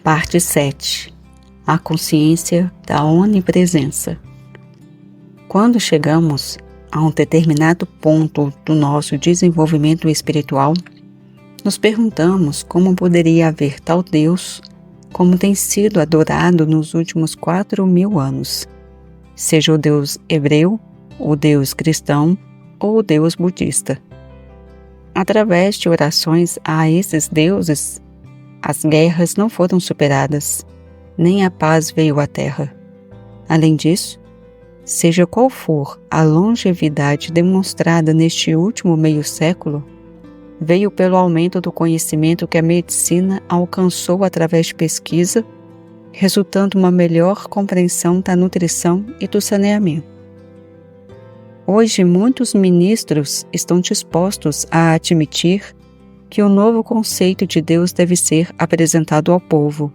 Parte 7. A consciência da onipresença. Quando chegamos a um determinado ponto do nosso desenvolvimento espiritual, nos perguntamos como poderia haver tal Deus como tem sido adorado nos últimos 4.000 anos, seja o Deus hebreu, o Deus cristão ou o Deus budista. Através de orações a esses deuses, as guerras não foram superadas, nem a paz veio à terra. Além disso, seja qual for a longevidade demonstrada neste último meio século, veio pelo aumento do conhecimento que a medicina alcançou através de pesquisa, resultando uma melhor compreensão da nutrição e do saneamento. Hoje, muitos ministros estão dispostos a admitir que o novo conceito de Deus deve ser apresentado ao povo,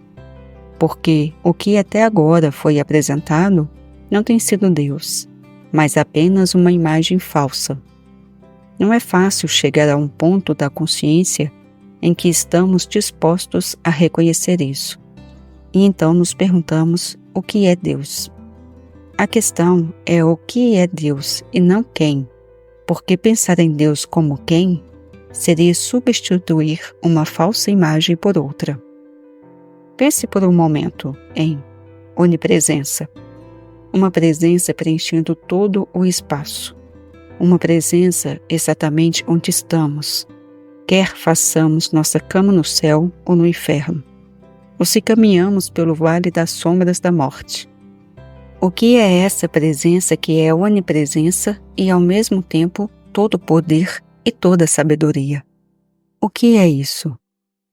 porque o que até agora foi apresentado não tem sido Deus, mas apenas uma imagem falsa. Não é fácil chegar a um ponto da consciência em que estamos dispostos a reconhecer isso. E então nos perguntamos o que é Deus. A questão é o que é Deus e não quem, porque pensar em Deus como quem seria substituir uma falsa imagem por outra. Pense por um momento em onipresença, uma presença preenchendo todo o espaço, uma presença exatamente onde estamos, quer façamos nossa cama no céu ou no inferno, ou se caminhamos pelo vale das sombras da morte. O que é essa presença que é onipresença e ao mesmo tempo todo o poder e toda a sabedoria? O que é isso?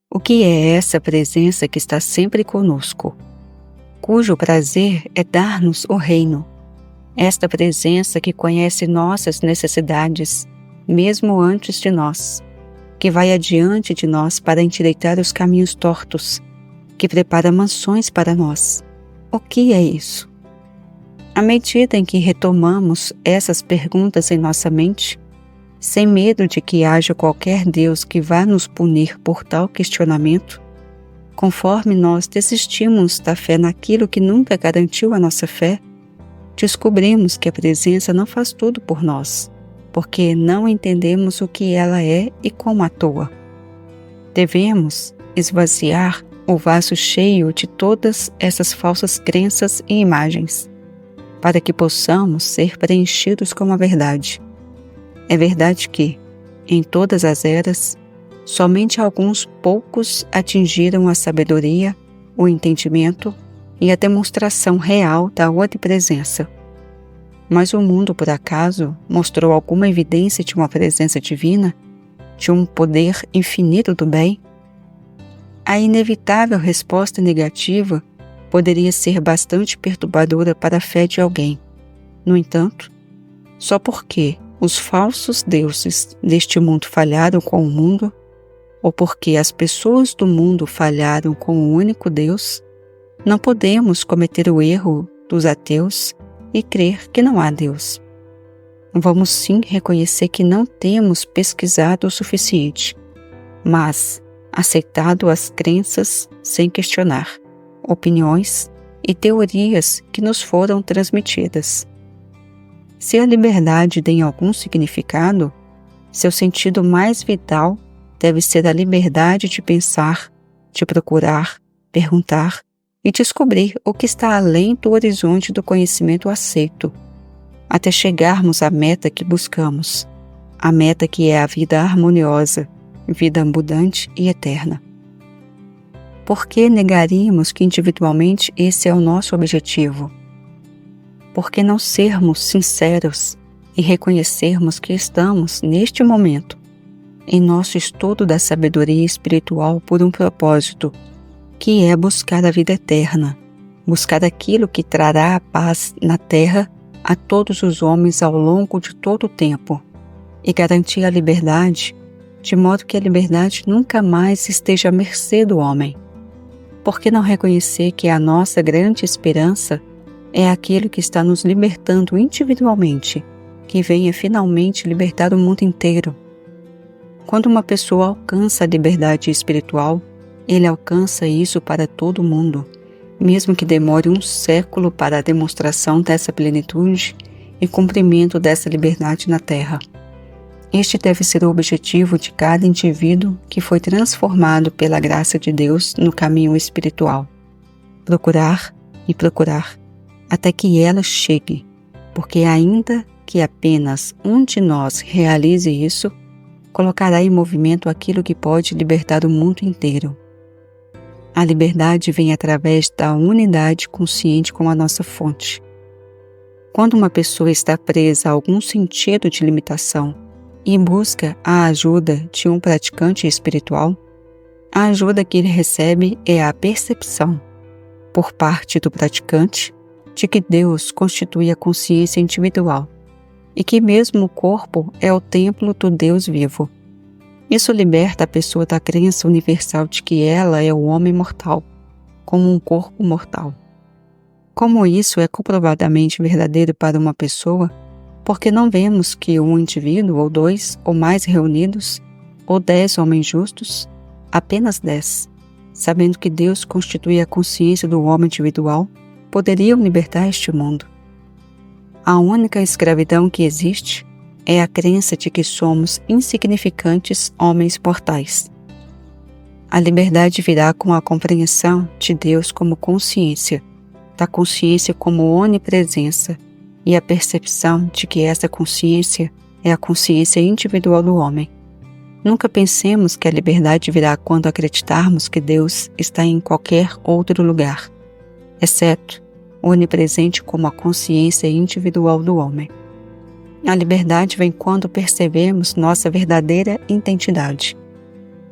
O que é essa presença que está sempre conosco, cujo prazer é dar-nos o reino? Esta presença que conhece nossas necessidades, mesmo antes de nós, que vai adiante de nós para endireitar os caminhos tortos, que prepara mansões para nós. O que é isso? À medida em que retomamos essas perguntas em nossa mente, sem medo de que haja qualquer Deus que vá nos punir por tal questionamento, conforme nós desistimos da fé naquilo que nunca garantiu a nossa fé, descobrimos que a presença não faz tudo por nós, porque não entendemos o que ela é e como atua. Devemos esvaziar o vaso cheio de todas essas falsas crenças e imagens, para que possamos ser preenchidos com a verdade. É verdade que, em todas as eras, somente alguns poucos atingiram a sabedoria, o entendimento e a demonstração real da onipresença. Mas o mundo, por acaso, mostrou alguma evidência de uma presença divina, de um poder infinito do bem? A inevitável resposta negativa poderia ser bastante perturbadora para a fé de alguém. No entanto, só porque os falsos deuses deste mundo falharam com o mundo, ou porque as pessoas do mundo falharam com o único Deus, não podemos cometer o erro dos ateus e crer que não há Deus. Vamos sim reconhecer que não temos pesquisado o suficiente, mas aceitado as crenças sem questionar, opiniões e teorias que nos foram transmitidas. Se a liberdade tem algum significado, seu sentido mais vital deve ser a liberdade de pensar, de procurar, perguntar e descobrir o que está além do horizonte do conhecimento aceito, até chegarmos à meta que buscamos, a meta que é a vida harmoniosa, vida abundante e eterna. Por que negaríamos que individualmente esse é o nosso objetivo? Por que não sermos sinceros e reconhecermos que estamos, neste momento, em nosso estudo da sabedoria espiritual por um propósito, que é buscar a vida eterna, buscar aquilo que trará a paz na terra a todos os homens ao longo de todo o tempo e garantir a liberdade, de modo que a liberdade nunca mais esteja à mercê do homem. Por que não reconhecer que a nossa grande esperança é aquele que está nos libertando individualmente, que venha finalmente libertar o mundo inteiro? Quando uma pessoa alcança a liberdade espiritual, Ele alcança isso para todo mundo, mesmo que demore um século para a demonstração dessa plenitude e cumprimento dessa liberdade na Terra. Este deve ser o objetivo de cada indivíduo que foi transformado pela graça de Deus no caminho espiritual. Procurar e procurar, até que ela chegue, porque ainda que apenas um de nós realize isso, colocará em movimento aquilo que pode libertar o mundo inteiro. A liberdade vem através da unidade consciente com a nossa fonte. Quando uma pessoa está presa a algum sentido de limitação e busca a ajuda de um praticante espiritual, a ajuda que ele recebe é a percepção, por parte do praticante, de que Deus constitui a consciência individual e que mesmo o corpo é o templo do Deus vivo. Isso liberta a pessoa da crença universal de que ela é o homem mortal, como um corpo mortal. Como isso é comprovadamente verdadeiro para uma pessoa, porque não vemos que um indivíduo, ou dois, ou mais reunidos, ou 10 homens justos, apenas 10, sabendo que Deus constitui a consciência do homem individual, poderiam libertar este mundo. A única escravidão que existe é a crença de que somos insignificantes homens mortais. A liberdade virá com a compreensão de Deus como consciência, da consciência como onipresença, e a percepção de que essa consciência é a consciência individual do homem. Nunca pensemos que a liberdade virá quando acreditarmos que Deus está em qualquer outro lugar, exceto onipresente como a consciência individual do homem. A liberdade vem quando percebemos nossa verdadeira identidade.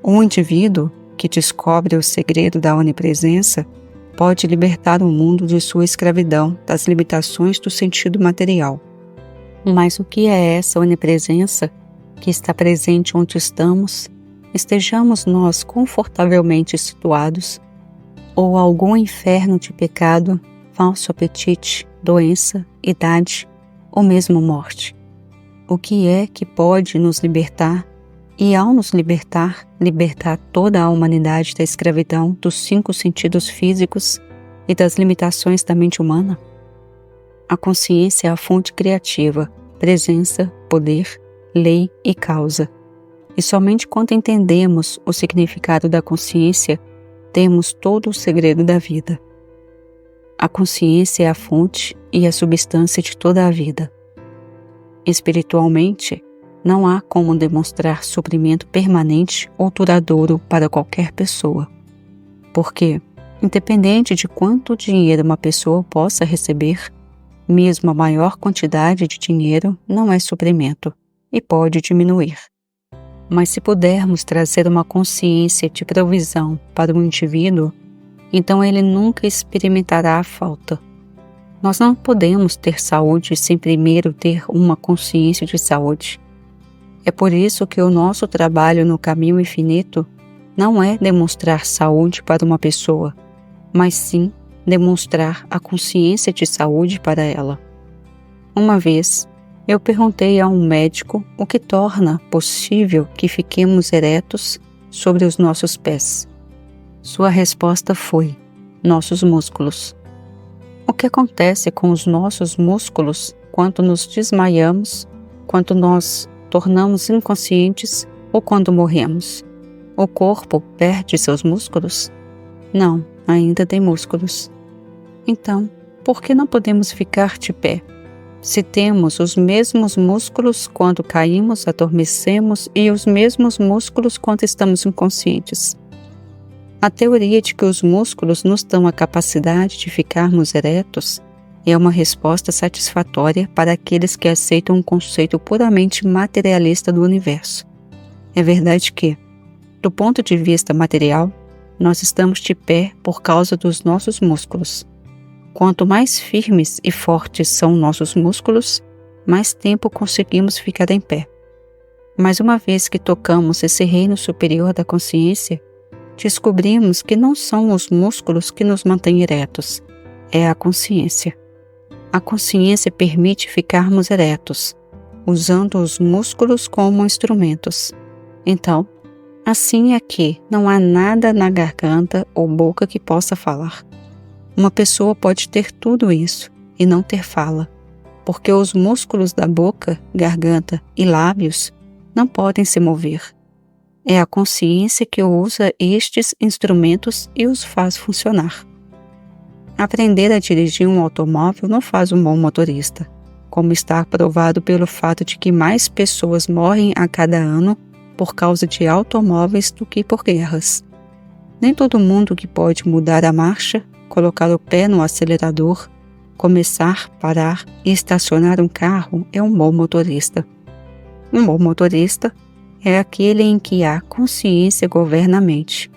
Um indivíduo que descobre o segredo da onipresença pode libertar o mundo de sua escravidão das limitações do sentido material. Mas o que é essa onipresença que está presente onde estamos, estejamos nós confortavelmente situados, ou algum inferno de pecado, falso apetite, doença, idade ou mesmo morte? O que é que pode nos libertar e, ao nos libertar toda a humanidade da escravidão dos 5 sentidos físicos e das limitações da mente humana? A consciência é a fonte criativa, presença, poder, lei e causa. E somente quando entendemos o significado da consciência, temos todo o segredo da vida. A consciência é a fonte e a substância de toda a vida. Espiritualmente, não há como demonstrar suprimento permanente ou duradouro para qualquer pessoa. Porque, independente de quanto dinheiro uma pessoa possa receber, mesmo a maior quantidade de dinheiro não é suprimento e pode diminuir. Mas se pudermos trazer uma consciência de provisão para o indivíduo, então ele nunca experimentará a falta. Nós não podemos ter saúde sem primeiro ter uma consciência de saúde. É por isso que o nosso trabalho no caminho infinito não é demonstrar saúde para uma pessoa, mas sim demonstrar a consciência de saúde para ela. Uma vez, eu perguntei a um médico o que torna possível que fiquemos eretos sobre os nossos pés. Sua resposta foi: nossos músculos. O que acontece com os nossos músculos quando nos desmaiamos, quando nos tornamos inconscientes ou quando morremos? O corpo perde seus músculos? Não, ainda tem músculos. Então, por que não podemos ficar de pé? Se temos os mesmos músculos quando caímos, adormecemos e os mesmos músculos quando estamos inconscientes. A teoria de que os músculos nos dão a capacidade de ficarmos eretos é uma resposta satisfatória para aqueles que aceitam um conceito puramente materialista do universo. É verdade que, do ponto de vista material, nós estamos de pé por causa dos nossos músculos. Quanto mais firmes e fortes são nossos músculos, mais tempo conseguimos ficar em pé. Mas uma vez que tocamos esse reino superior da consciência, descobrimos que não são os músculos que nos mantêm eretos, é a consciência. A consciência permite ficarmos eretos, usando os músculos como instrumentos. Então, Assim é que não há nada na garganta ou boca que possa falar. Uma pessoa pode ter tudo isso e não ter fala, porque os músculos da boca, garganta e lábios não podem se mover. É a consciência que usa estes instrumentos e os faz funcionar. Aprender a dirigir um automóvel não faz um bom motorista, como está provado pelo fato de que mais pessoas morrem a cada ano por causa de automóveis do que por guerras. Nem todo mundo que pode mudar a marcha, colocar o pé no acelerador, começar, parar e estacionar um carro é um bom motorista. Um bom motorista é aquele em que a consciência governa a mente,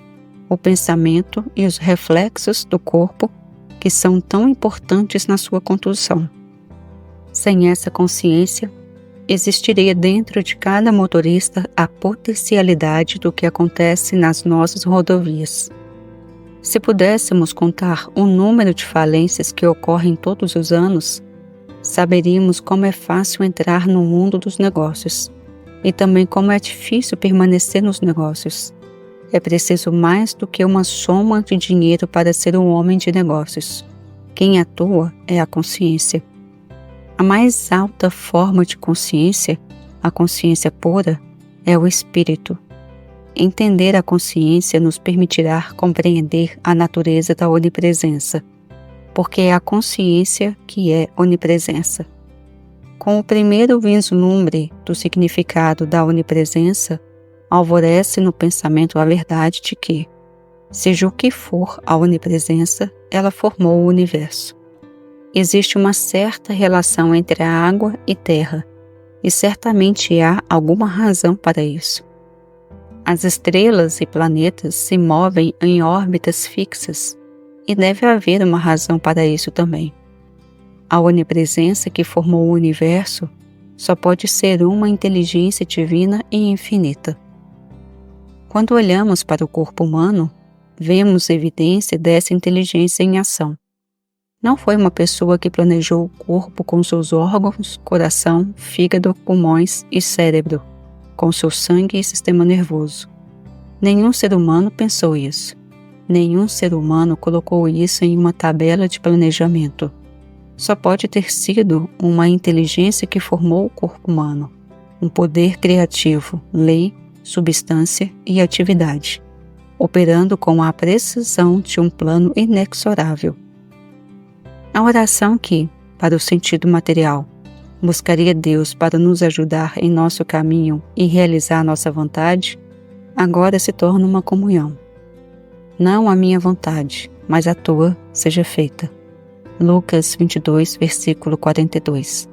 o pensamento e os reflexos do corpo que são tão importantes na sua condução. Sem essa consciência, existiria dentro de cada motorista a potencialidade do que acontece nas nossas rodovias. Se pudéssemos contar o número de falências que ocorrem todos os anos, saberíamos como é fácil entrar no mundo dos negócios e também como é difícil permanecer nos negócios. É preciso mais do que uma soma de dinheiro para ser um homem de negócios. Quem atua é a consciência. A mais alta forma de consciência, a consciência pura, é o espírito. Entender a consciência nos permitirá compreender a natureza da onipresença, porque é a consciência que é onipresença. Com o primeiro vislumbre do significado da onipresença, alvorece no pensamento a verdade de que, seja o que for a onipresença, ela formou o universo. Existe uma certa relação entre a água e terra, e certamente há alguma razão para isso. As estrelas e planetas se movem em órbitas fixas, e deve haver uma razão para isso também. A onipresença que formou o universo só pode ser uma inteligência divina e infinita. Quando olhamos para o corpo humano, vemos evidência dessa inteligência em ação. Não foi uma pessoa que planejou o corpo com seus órgãos, coração, fígado, pulmões e cérebro, com seu sangue e sistema nervoso. Nenhum ser humano pensou isso. Nenhum ser humano colocou isso em uma tabela de planejamento. Só pode ter sido uma inteligência que formou o corpo humano, um poder criativo, lei, substância e atividade, operando com a precisão de um plano inexorável. A oração que, para o sentido material, buscaria Deus para nos ajudar em nosso caminho e realizar nossa vontade, agora se torna uma comunhão. Não a minha vontade, mas a tua seja feita. Lucas 22, versículo 42.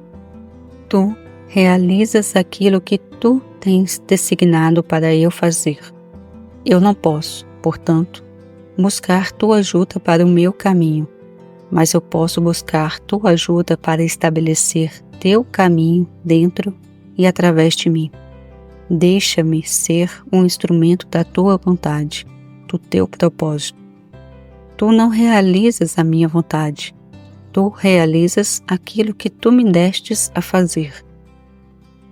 Tu realizas aquilo que tu tens designado para eu fazer. Eu não posso, portanto, buscar tua ajuda para o meu caminho, mas eu posso buscar tua ajuda para estabelecer teu caminho dentro e através de mim. Deixa-me ser um instrumento da tua vontade, do teu propósito. Tu não realizas a minha vontade, tu realizas aquilo que tu me destes a fazer.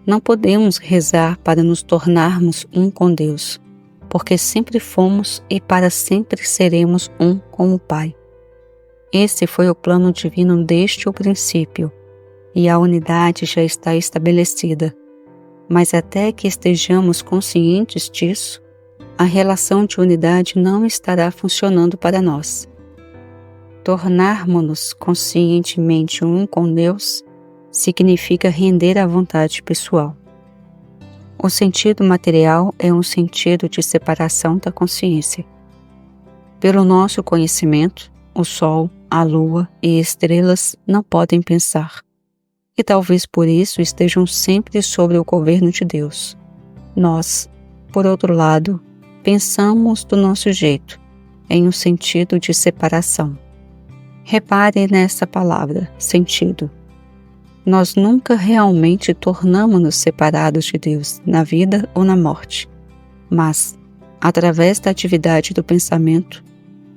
Não podemos rezar para nos tornarmos um com Deus, porque sempre fomos e para sempre seremos um com o Pai. Esse foi o plano divino desde o princípio, e a unidade já está estabelecida. Mas até que estejamos conscientes disso, a relação de unidade não estará funcionando para nós. Tornarmos-nos conscientemente um com Deus significa render à vontade pessoal. O sentido material é um sentido de separação da consciência. Pelo nosso conhecimento, o Sol, a Lua e estrelas não podem pensar, e talvez por isso estejam sempre sob o governo de Deus. Nós, por outro lado, pensamos do nosso jeito, em um sentido de separação. Repare nessa palavra, sentido. Nós nunca realmente tornamos-nos separados de Deus na vida ou na morte, mas, através da atividade do pensamento,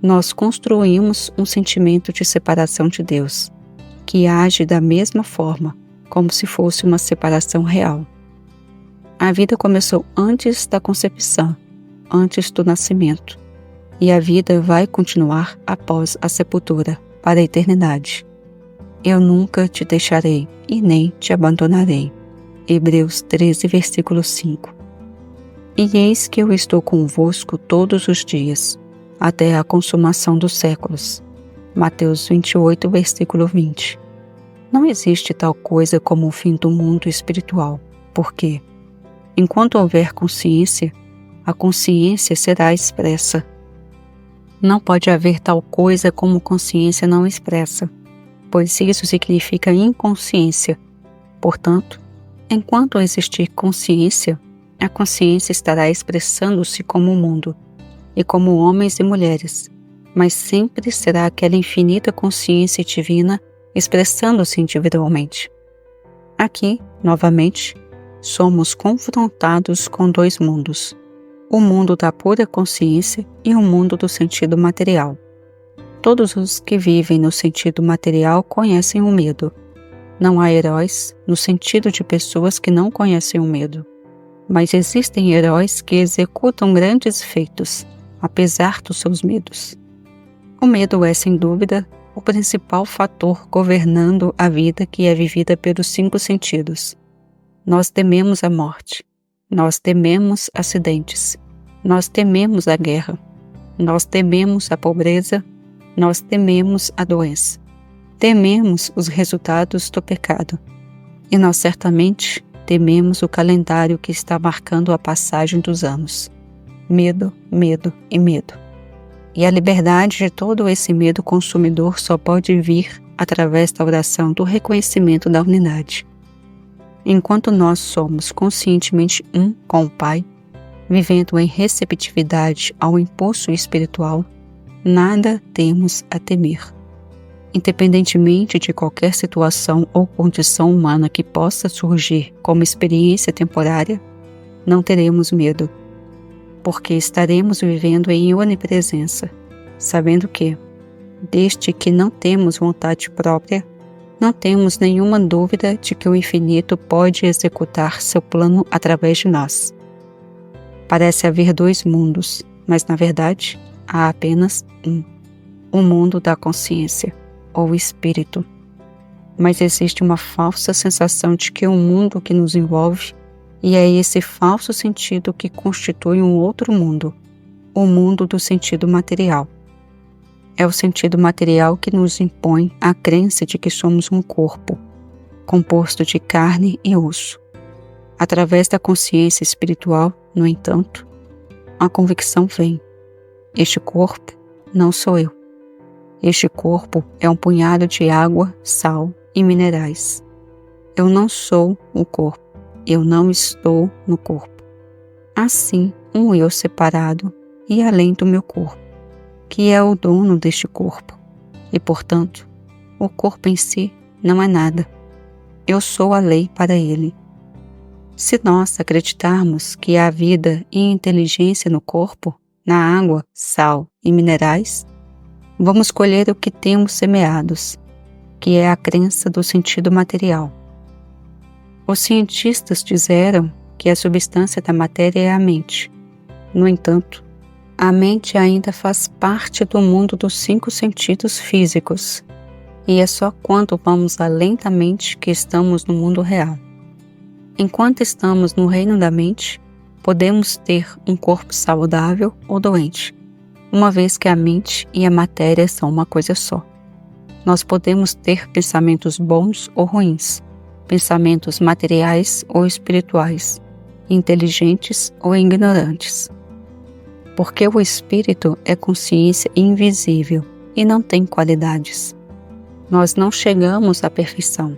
nós construímos um sentimento de separação de Deus, que age da mesma forma, como se fosse uma separação real. A vida começou antes da concepção, antes do nascimento, e a vida vai continuar após a sepultura, para a eternidade. Eu nunca te deixarei e nem te abandonarei. Hebreus 13, versículo 5. E eis que eu estou convosco todos os dias, até a consumação dos séculos. Mateus 28, versículo 20. Não existe tal coisa como o fim do mundo espiritual, porque, enquanto houver consciência, a consciência será expressa. Não pode haver tal coisa como consciência não expressa, pois isso significa inconsciência. Portanto, enquanto existir consciência, a consciência estará expressando-se como o mundo, e como homens e mulheres, mas sempre será aquela infinita consciência divina expressando-se individualmente. Aqui, novamente, somos confrontados com dois mundos: o mundo da pura consciência e o mundo do sentido material. Todos os que vivem no sentido material conhecem o medo. Não há heróis no sentido de pessoas que não conhecem o medo. Mas existem heróis que executam grandes feitos, apesar dos seus medos. O medo é, sem dúvida, o principal fator governando a vida que é vivida pelos 5 sentidos. Nós tememos a morte, nós tememos acidentes, nós tememos a guerra, nós tememos a pobreza, nós tememos a doença, tememos os resultados do pecado, e nós certamente tememos o calendário que está marcando a passagem dos anos. Medo, medo e medo. E a liberdade de todo esse medo consumidor só pode vir através da oração do reconhecimento da unidade. Enquanto nós somos conscientemente um com o Pai, vivendo em receptividade ao impulso espiritual, nada temos a temer. Independentemente de qualquer situação ou condição humana que possa surgir como experiência temporária, não teremos medo, porque estaremos vivendo em onipresença, sabendo que, desde que não temos vontade própria, não temos nenhuma dúvida de que o infinito pode executar seu plano através de nós. Parece haver 2 mundos, mas na verdade há apenas um: o mundo da consciência, ou espírito. Mas existe uma falsa sensação de que é um mundo que nos envolve, e é esse falso sentido que constitui um outro mundo, o mundo do sentido material. É o sentido material que nos impõe a crença de que somos um corpo, composto de carne e osso. Através da consciência espiritual, no entanto, a convicção vem: este corpo não sou eu. Este corpo é um punhado de água, sal e minerais. Eu não sou o corpo. Eu não estou no corpo. Assim, um eu separado e além do meu corpo, que é o dono deste corpo, e, portanto, o corpo em si não é nada. Eu sou a lei para ele. Se nós acreditarmos que há vida e inteligência no corpo, na água, sal e minerais, vamos colher o que temos semeados, que é a crença do sentido material. Os cientistas disseram que a substância da matéria é a mente. No entanto, a mente ainda faz parte do mundo dos 5 sentidos físicos, e é só quando vamos além da mente que estamos no mundo real. Enquanto estamos no reino da mente, podemos ter um corpo saudável ou doente, uma vez que a mente e a matéria são uma coisa só. Nós podemos ter pensamentos bons ou ruins, pensamentos materiais ou espirituais, inteligentes ou ignorantes. Porque o espírito é consciência invisível e não tem qualidades. Nós não chegamos à perfeição,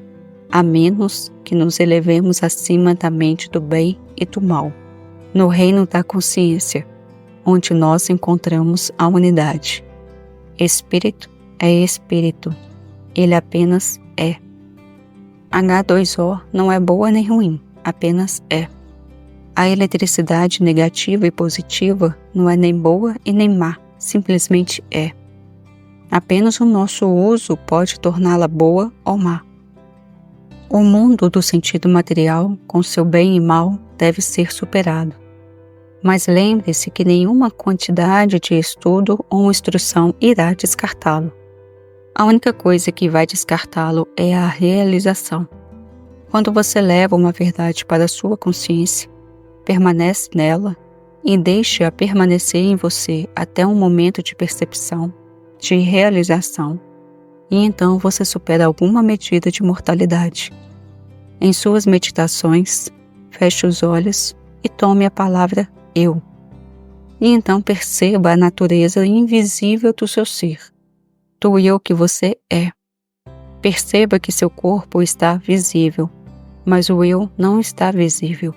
a menos que nos elevemos acima da mente do bem e do mal, no reino da consciência, onde nós encontramos a unidade. Espírito é espírito, ele apenas é. H2O não é boa nem ruim, apenas é. A eletricidade negativa e positiva não é nem boa e nem má, simplesmente é. Apenas o nosso uso pode torná-la boa ou má. O mundo do sentido material, com seu bem e mal, deve ser superado. Mas lembre-se que nenhuma quantidade de estudo ou instrução irá descartá-lo. A única coisa que vai descartá-lo é a realização. Quando você leva uma verdade para a sua consciência, permanece nela e deixe-a permanecer em você até um momento de percepção, de realização, e então você supera alguma medida de mortalidade. Em suas meditações, feche os olhos e tome a palavra eu. E então perceba a natureza invisível do seu ser, do eu que você é. Perceba que seu corpo está visível, mas o eu não está visível.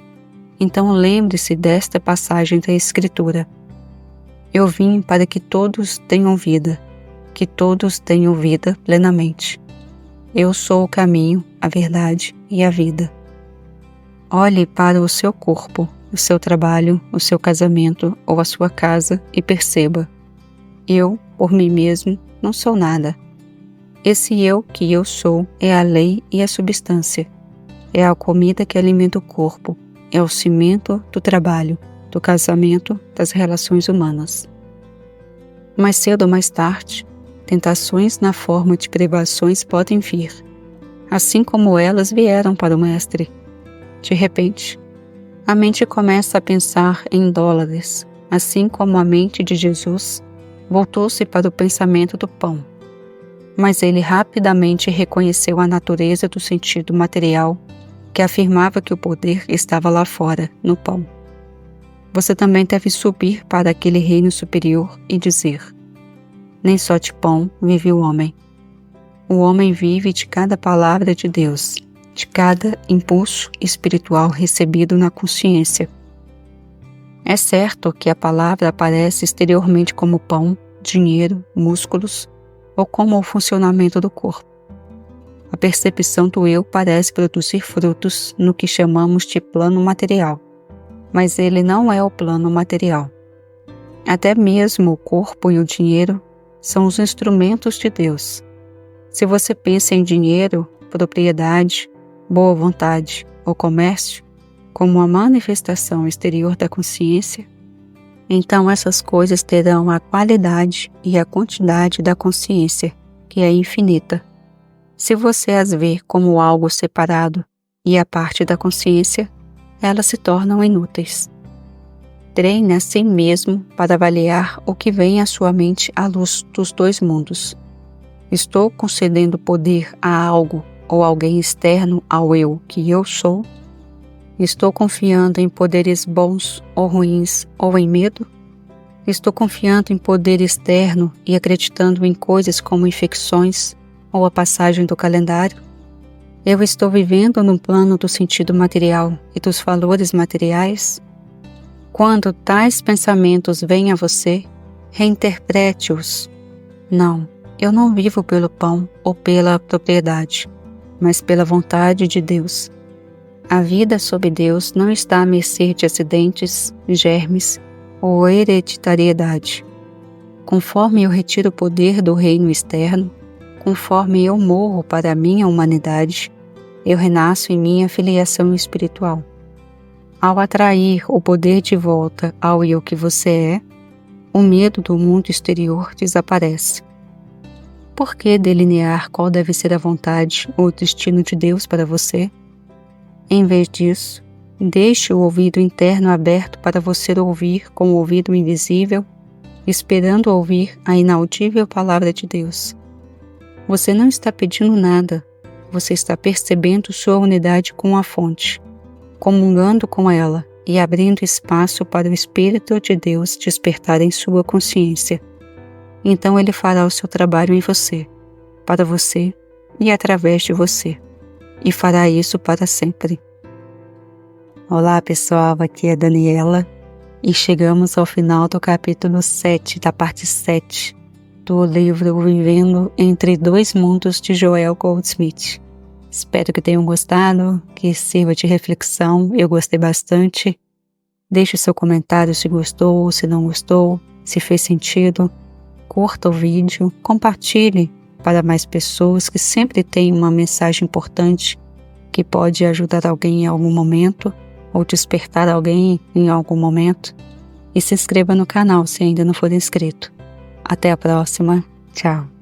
Então lembre-se desta passagem da Escritura. Eu vim para que todos tenham vida, que todos tenham vida plenamente. Eu sou o caminho, a verdade e a vida. Olhe para o seu corpo, o seu trabalho, o seu casamento ou a sua casa e perceba: eu, por mim mesmo, não sou nada. Esse eu que eu sou é a lei e a substância. É a comida que alimenta o corpo, é o cimento do trabalho, do casamento, das relações humanas. Mais cedo ou mais tarde, tentações na forma de privações podem vir, assim como elas vieram para o Mestre. De repente, a mente começa a pensar em dólares, assim como a mente de Jesus voltou-se para o pensamento do pão. Mas ele rapidamente reconheceu a natureza do sentido material que afirmava que o poder estava lá fora, no pão. Você também deve subir para aquele reino superior e dizer: nem só de pão vive o homem. O homem vive de cada palavra de Deus, de cada impulso espiritual recebido na consciência. É certo que a palavra aparece exteriormente como pão, dinheiro, músculos ou como o funcionamento do corpo. A percepção do eu parece produzir frutos no que chamamos de plano material, mas ele não é o plano material. Até mesmo o corpo e o dinheiro são os instrumentos de Deus. Se você pensa em dinheiro, propriedade, boa vontade ou comércio como uma manifestação exterior da consciência, então essas coisas terão a qualidade e a quantidade da consciência, que é infinita. Se você as vê como algo separado e a parte da consciência, elas se tornam inúteis. Treine a si mesmo para avaliar o que vem à sua mente à luz dos dois mundos. Estou concedendo poder a algo ou alguém externo ao eu que eu sou? Estou confiando em poderes bons ou ruins ou em medo? Estou confiando em poder externo e acreditando em coisas como infecções ou a passagem do calendário? Eu estou vivendo no plano do sentido material e dos valores materiais? Quando tais pensamentos vêm a você, reinterprete-os. Não, eu não vivo pelo pão ou pela propriedade, mas pela vontade de Deus. A vida sob Deus não está à mercê de acidentes, germes ou hereditariedade. Conforme eu retiro o poder do reino externo, conforme eu morro para a minha humanidade, eu renasço em minha filiação espiritual. Ao atrair o poder de volta ao eu que você é, o medo do mundo exterior desaparece. Por que delinear qual deve ser a vontade ou o destino de Deus para você? Em vez disso, deixe o ouvido interno aberto para você ouvir com o ouvido invisível, esperando ouvir a inaudível palavra de Deus. Você não está pedindo nada, você está percebendo sua unidade com a fonte, comungando com ela e abrindo espaço para o Espírito de Deus despertar em sua consciência. Então ele fará o seu trabalho em você, para você e através de você, e fará isso para sempre. Olá pessoal, aqui é Daniela e chegamos ao final do capítulo 7, da parte 7 do livro Vivendo Entre Dois Mundos de Joel Goldsmith. Espero que tenham gostado, que sirva de reflexão, eu gostei bastante. Deixe seu comentário se gostou ou se não gostou, se fez sentido. Curta o vídeo, compartilhe para mais pessoas que sempre têm uma mensagem importante que pode ajudar alguém em algum momento. ou despertar alguém em algum momento. E se inscreva no canal se ainda não for inscrito. Até a próxima. Tchau.